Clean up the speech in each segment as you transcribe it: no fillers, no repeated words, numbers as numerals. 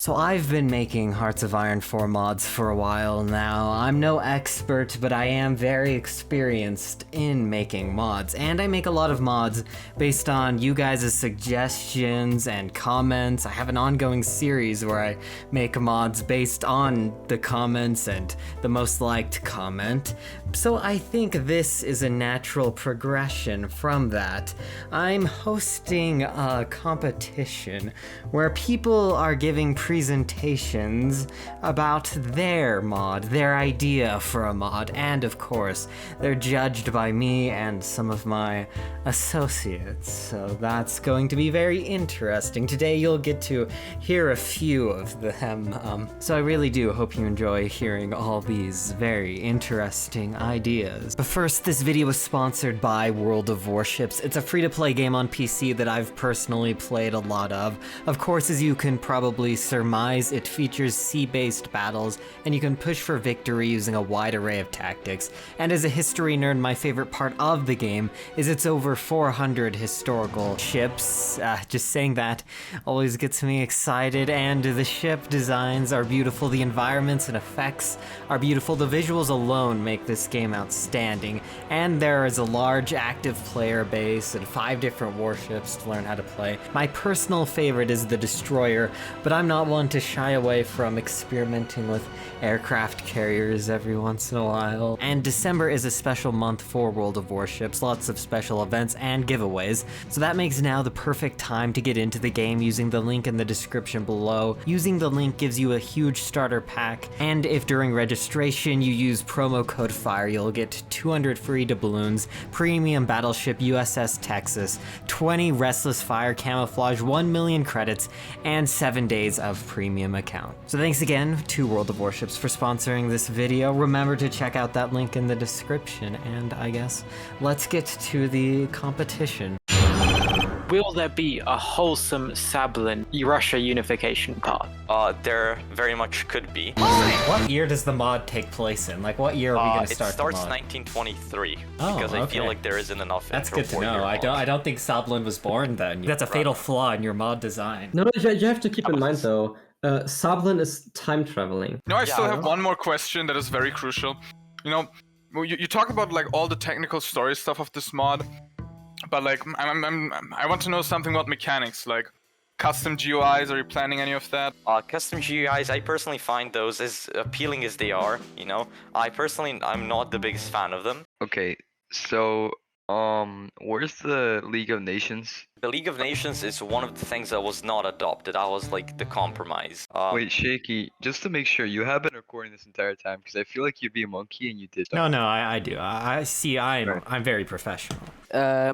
So I've been making Hearts of Iron 4 mods for a while now. I'm no expert, but I am very experienced in making mods, and I make a lot of mods based on you guys' suggestions and comments. I have an ongoing series where I make mods based on the comments and the most liked comment, so I think this is a natural progression from that. I'm hosting a competition where people are giving presentations about their mod, their idea for a mod, and of course, they're judged by me and some of my associates, so that's going to be very interesting. Today you'll get to hear a few of them, so I really do hope you enjoy hearing all these very interesting ideas. But first, this video is sponsored by World of Warships. It's a free-to-play game on PC that I've personally played a lot of. Of course, as you can probably surmise, it features sea-based battles, and you can push for victory using a wide array of tactics. And as a history nerd, my favorite part of the game is its over 400 historical ships. Just saying that always gets me excited, and the ship designs are beautiful, the environments and effects are beautiful, the visuals alone make this game outstanding, and there is a large active player base and 5 different warships to learn how to play. My personal favorite is the Destroyer, but I'm not one to shy away from experimenting with aircraft carriers every once in a while. And December is a special month for World of Warships, lots of special events and giveaways, so that makes now the perfect time to get into the game using the link in the description below. Using the link gives you a huge starter pack, and if during registration you use promo code FIRE, you'll get 200 free doubloons, premium Battleship USS Texas, 20 Restless Fire Camouflage, 1 million credits, and 7 days of premium account. So thanks again to World of Warships for sponsoring this video. Remember to check out that link in the description, and I guess let's get to the competition. Will there be a wholesome Sablin Russia unification part? There very much could be. What year does the mod take place in? Like, what year are we gonna start the mod? It starts 1923, Oh, because I feel okay. like there isn't enough. That's good to know. I don't think Sablin was born then. That's a fatal flaw in your mod design. No, you have to keep in mind though, Sablin is time traveling. I still have one more question that is very crucial. You talk about like all the technical story stuff of this mod, but like I want to know something about mechanics, like custom GUIs. Are you planning any of that? Custom GUIs, I personally find those as appealing as they are. I'm not the biggest fan of them. Okay, so where's the League of Nations? The League of Nations is one of the things that was not adopted. That was like the compromise. Wait, Shaky, just to make sure, you have been recording this entire time, because I feel like you'd be a monkey and you did that. No, I do. I see. I'm very professional.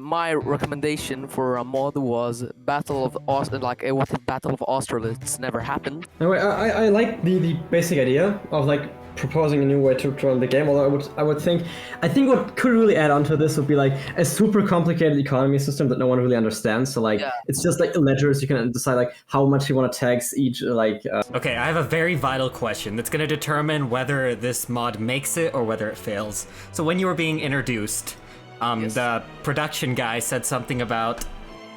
My recommendation for a mod was Battle of what if Battle of Austerlitz never happened? Anyway, I like the basic idea of like proposing a new way to run the game. Although I think what could really add on to this would be like a super complicated economy system that no one really understands. So like it's just like ledgers. You can decide like how much you want to tax each Okay, I have a very vital question that's going to determine whether this mod makes it or whether it fails. So when you were being introduced, the production guy said something about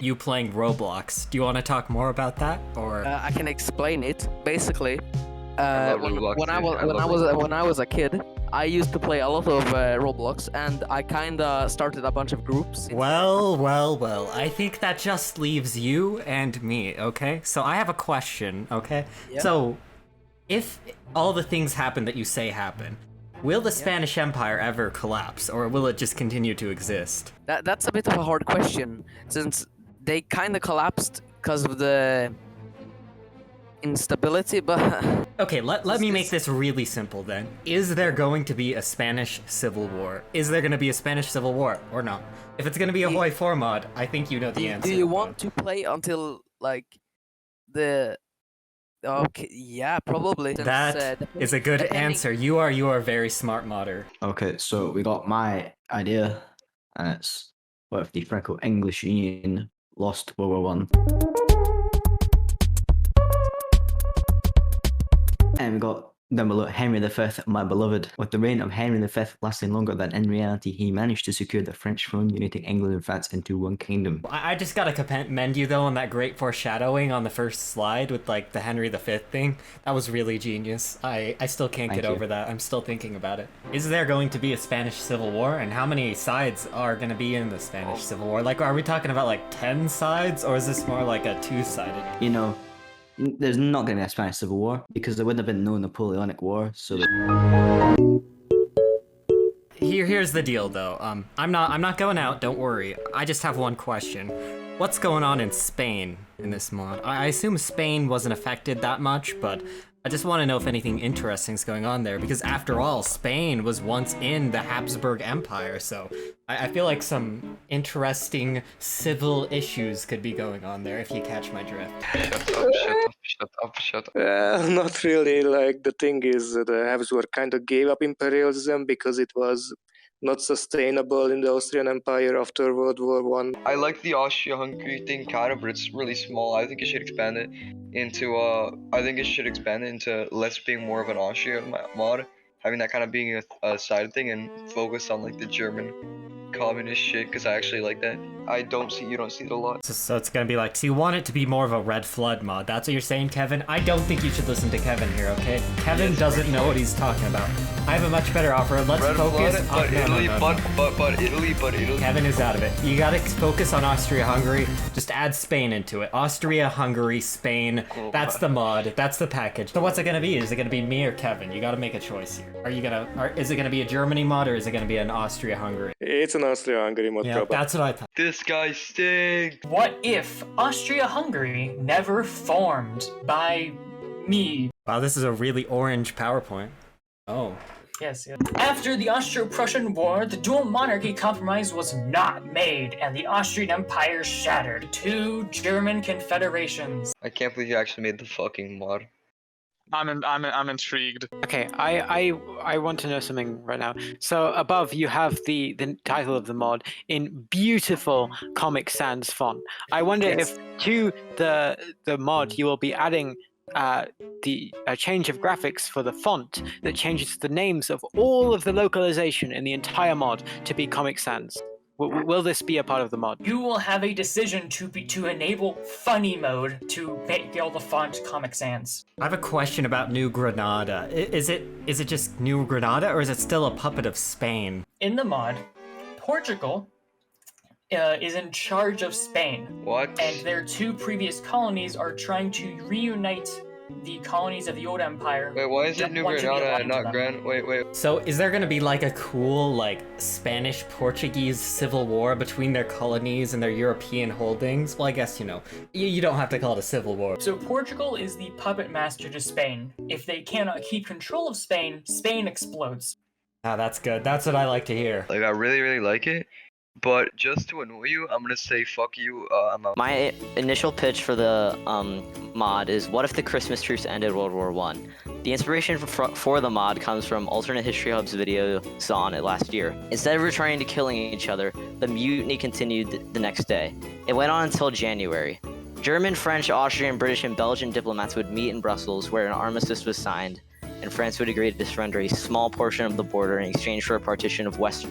you playing Roblox. Do you want to talk more about that, or? I can explain it. Basically, when I was a kid, I used to play a lot of Roblox, and I kinda started a bunch of groups. Well, I think that just leaves you and me, okay? So I have a question, okay? Yeah. So, if all the things happen that you say happen, will the Spanish Empire ever collapse, or will it just continue to exist? That's a bit of a hard question, since they kinda collapsed because of the instability, but... Okay, let me make this really simple then. Is there going to be a Spanish Civil War? Is there going to be a Spanish Civil War, or not? If it's going to be a Hoi4 mod, I think you know the answer. Do you want to play until, like, the... Okay, yeah, probably. That is a good answer. You are a very smart modder. Okay, so we got my idea, and it's what if the Franco-English Union lost World War One? And we got Then below, Henry V, my beloved. With the reign of Henry V lasting longer than in reality, he managed to secure the French throne, uniting England and France into one kingdom. I just gotta commend you though on that great foreshadowing on the first slide with like the Henry V thing. That was really genius. I still can't get over that. I'm still thinking about it. Is there going to be a Spanish Civil War? And how many sides are gonna be in the Spanish Civil War? Like, are we talking about like 10 sides, or is this more like a two-sided? You know, there's not going to be a Spanish Civil War because there wouldn't have been no Napoleonic War. So here's the deal, though. I'm not going out. Don't worry. I just have one question. What's going on in Spain in this mod? I assume Spain wasn't affected that much, but I just want to know if anything interesting is going on there, because after all, Spain was once in the Habsburg Empire, so I feel like some interesting civil issues could be going on there, if you catch my drift. Shut up. Not really. Like, the thing is, the Habsburg kind of gave up imperialism because it was not sustainable in the Austrian Empire after World War One. I like the Austria-Hungary thing kind of, but it's really small. I think it should expand it into less being more of an Austria mod, having that kind of being a side thing, and focus on like the German communist shit, because I actually like that. You don't see it a lot. So it's gonna be like, so you want it to be more of a Red Flood mod. That's what you're saying, Kevin? I don't think you should listen to Kevin here, okay? Kevin doesn't know what he's talking about. I have a much better offer. Let's focus on Italy, but Italy. Kevin is out of it. You gotta focus on Austria-Hungary. Just add Spain into it. Austria-Hungary, Spain. That's the mod. That's the package. So what's it gonna be? Is it gonna be me or Kevin? You gotta make a choice here. Is it gonna be a Germany mod, or is it gonna be an Austria-Hungary? It's an Austria-Hungary mod, Yeah, probably. that's what I thought. This guy stinks. What if Austria-Hungary never formed by me? Wow, this is a really orange PowerPoint. Oh. Yes. After the Austro-Prussian War, the dual monarchy compromise was not made, and the Austrian Empire shattered. Two German confederations. I can't believe you actually made the fucking mod. I'm intrigued. Okay, I want to know something right now. So above you have the title of the mod in beautiful Comic Sans font. I wonder if to the mod you will be adding the change of graphics for the font that changes the names of all of the localization in the entire mod to be Comic Sans. Will this be a part of the mod? You will have a decision to enable funny mode to make all the font Comic Sans. I have a question about New Granada. Is it just New Granada, or is it still a puppet of Spain? In the mod, Portugal is in charge of Spain. What? And their two previous colonies are trying to reunite the colonies of the old empire. Wait, why is it New Granada and not Grand? Wait. So is there gonna be like a cool like Spanish-Portuguese civil war between their colonies and their European holdings? Well, I guess, you don't have to call it a civil war. So Portugal is the puppet master to Spain. If they cannot keep control of Spain, Spain explodes. Ah, that's good. That's what I like to hear. Like, I really, really like it. But just to annoy you, I'm gonna say fuck you. I'm out. My initial pitch for the mod is, what if the Christmas truce ended World War I? The inspiration for the mod comes from Alternate History Hub's video saw on it last year. Instead of returning to killing each other, the mutiny continued the next day. It went on until January. German, French, Austrian, British, and Belgian diplomats would meet in Brussels, where an armistice was signed, and France would agree to surrender a small portion of the border in exchange for a partition of West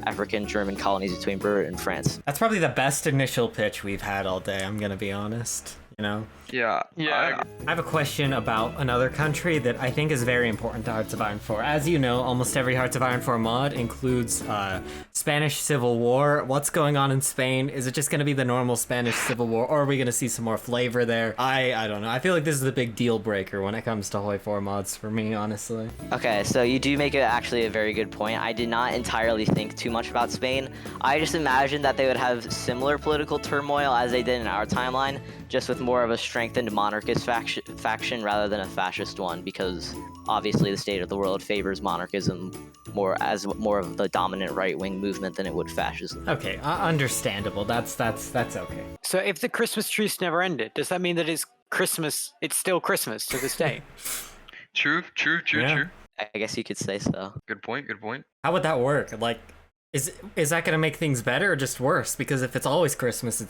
African German colonies between Britain and France. That's probably the best initial pitch we've had all day, I'm gonna be honest. Yeah. I have a question about another country that I think is very important to Hearts of Iron 4. As you know, almost every Hearts of Iron 4 mod includes Spanish Civil War. What's going on in Spain? Is it just going to be the normal Spanish Civil War, or are we going to see some more flavor there? I don't know. I feel like this is the big deal breaker when it comes to Hoi4 mods for me, honestly. Okay, so you do make actually a very good point. I did not entirely think too much about Spain. I just imagined that they would have similar political turmoil as they did in our timeline, just with more of a strengthened monarchist faction rather than a fascist one, because obviously the state of the world favors monarchism more of the dominant right-wing movement than it would fascism. Okay, understandable. That's okay. So if the Christmas truce never ended, does that mean that it's still Christmas to this day? True. I guess you could say so. Good point. How would that work? Like, is that going to make things better or just worse? Because if it's always Christmas,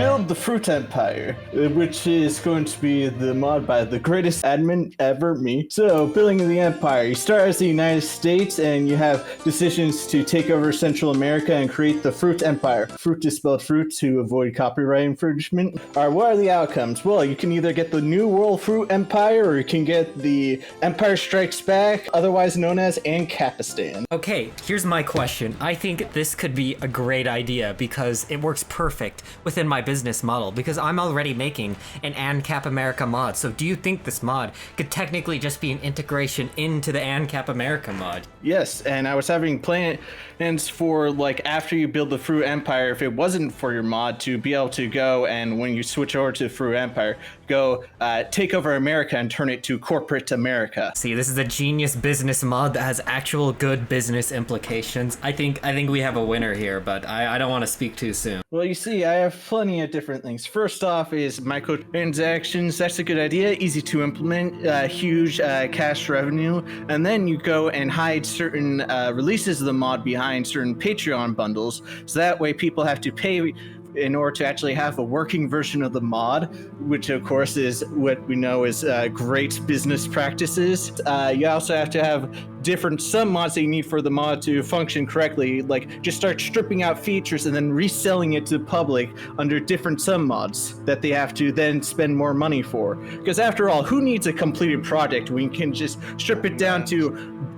build the Fruit Empire, which is going to be the mod by the greatest admin ever, me. So, building the empire. You start as the United States, and you have decisions to take over Central America and create the Fruit Empire. Fruit is spelled fruit to avoid copyright infringement. Alright, what are the outcomes? Well, you can either get the New World Fruit Empire, or you can get the Empire Strikes Back, otherwise known as Ancapistan. Okay, here's my question. I think this could be a great idea because it works perfect within my business model because I'm already making an ANCAP America mod. So do you think this mod could technically just be an integration into the ANCAP America mod? Yes, and I was having plans for, like, after you build the Fruit Empire, if it wasn't for your mod, to be able to go and when you switch over to Fruit Empire, go take over America and turn it to corporate America. See, this is a genius business mod that has actual good business implications. I think we have a winner here, but I don't want to speak too soon. Well, you see, I have plenty of different things. First off is microtransactions. That's a good idea, easy to implement, huge cash revenue, and then you go and hide certain releases of the mod behind certain Patreon bundles, so that way people have to pay in order to actually have a working version of the mod, which of course is what we know is great business practices. You also have to have different mods that you need for the mod to function correctly, like just start stripping out features and then reselling it to the public under different mods that they have to then spend more money for. Because after all, who needs a completed project when you can just strip it down to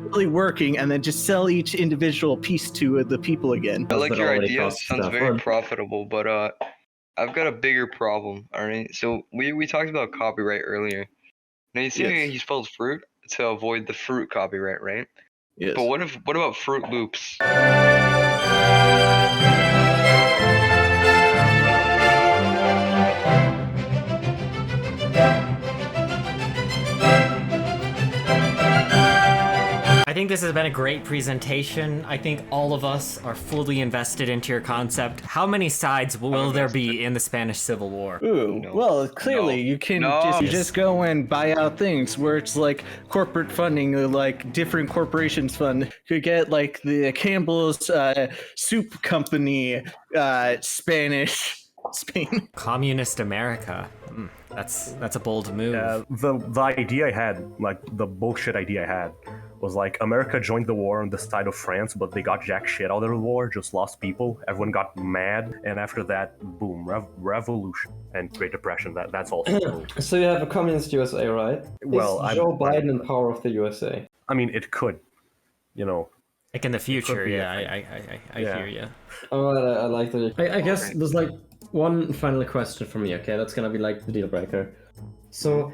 really working and then just sell each individual piece to the people again? I like your idea. It sounds very profitable, but I've got a bigger problem. All right, so we talked about copyright earlier. Now you see he spelled fruit to avoid the fruit copyright, right? Yes. But what about Fruit Loops? I think this has been a great presentation. I think all of us are fully invested into your concept. How many sides will there be in the Spanish Civil War? Ooh, well, clearly you can just go and buy out things where it's like corporate funding, or like different corporations fund. You could get like the Campbell's Soup Company, Spain. Communist America. That's a bold move. The idea I had, like the bullshit idea I had, was like America joined the war on the side of France, but they got jack shit out of the war, just lost people. Everyone got mad, and after that, boom, revolution and Great Depression. That's also. So you have a communist USA, right? Well, is Joe Biden in power of the USA? I mean, it could, like in the future. I hear you. Oh, I like that. I guess there's like one final question for me. Okay, that's gonna be like the deal breaker. So,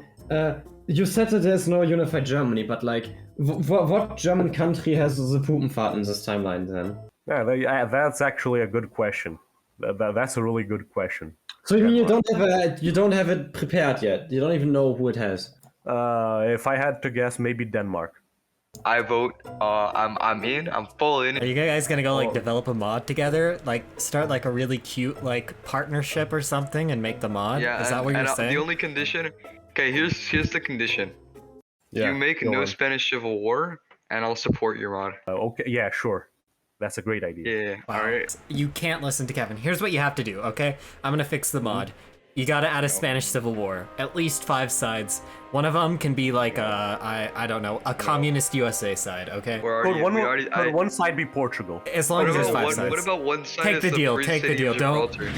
you said that there's no unified Germany, but like, what German country has the Puppenfahrt in this timeline then? Yeah, that's actually a good question. That's a really good question. So you mean you don't have it prepared yet? You don't even know who it has? If I had to guess, maybe Denmark. I vote. I'm in. I'm full in. Are you guys gonna go like develop a mod together? Like start like a really cute like partnership or something and make the mod? Yeah. Is that what you're saying? The only condition. Okay, here's the condition. Yeah, you make no Spanish Civil War, and I'll support your mod. Okay. Yeah. Sure. That's a great idea. Yeah. Wow. All right. You can't listen to Kevin. Here's what you have to do. Okay, I'm gonna fix the mod. You gotta add a Spanish Civil War. At least 5 sides. One of them can be like I don't know, a communist USA side, okay? Could one side be Portugal? As long as there's 5 sides. What about one side? Take the deal. Take the deal. Gibraltar?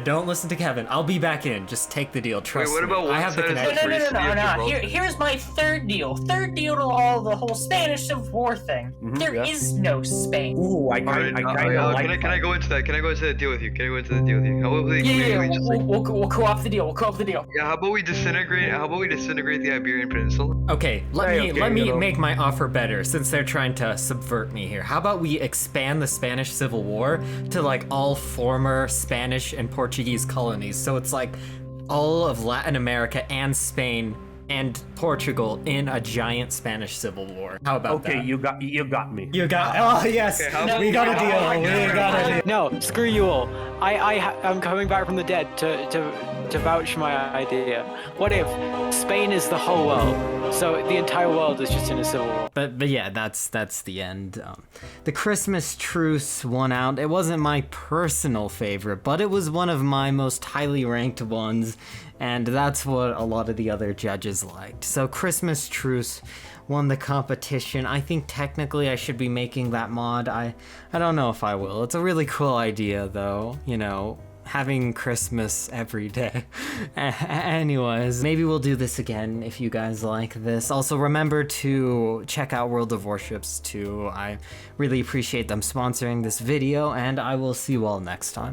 Don't listen to Kevin. I'll be back in. Just take the deal. Trust me. What about one I have the connection. No. Here's my third deal. Third deal to all the whole Spanish Civil War thing. There is no Spain. Ooh, I kind of like. Can I go into that? Can I go into the deal with you? Can I go into the deal with you? How about we'll co-op the deal. We'll co-op the deal. Yeah. How about we disintegrate the Iberian Peninsula? Okay, let me make my offer better since they're trying to subvert me here. How about we expand the Spanish Civil War to like all former Spanish and Portuguese colonies? So it's like all of Latin America and Spain and Portugal in a giant Spanish civil war. How about that? Okay, you got me. You got. Oh yes, we got a deal. We got a deal. No, screw you all. I'm coming back from the dead to vouch my idea. What if Spain is the whole world? So the entire world is just in a civil war. But yeah, that's the end. The Christmas truce won out. It wasn't my personal favorite, but it was one of my most highly ranked ones, and that's what a lot of the other judges liked. So Christmas truce won the competition. I think technically I should be making that mod. I don't know if I will. It's a really cool idea though, you know, having Christmas every day. Anyways, maybe we'll do this again if you guys like this. Also, remember to check out World of Warships too. I really appreciate them sponsoring this video, and I will see you all next time.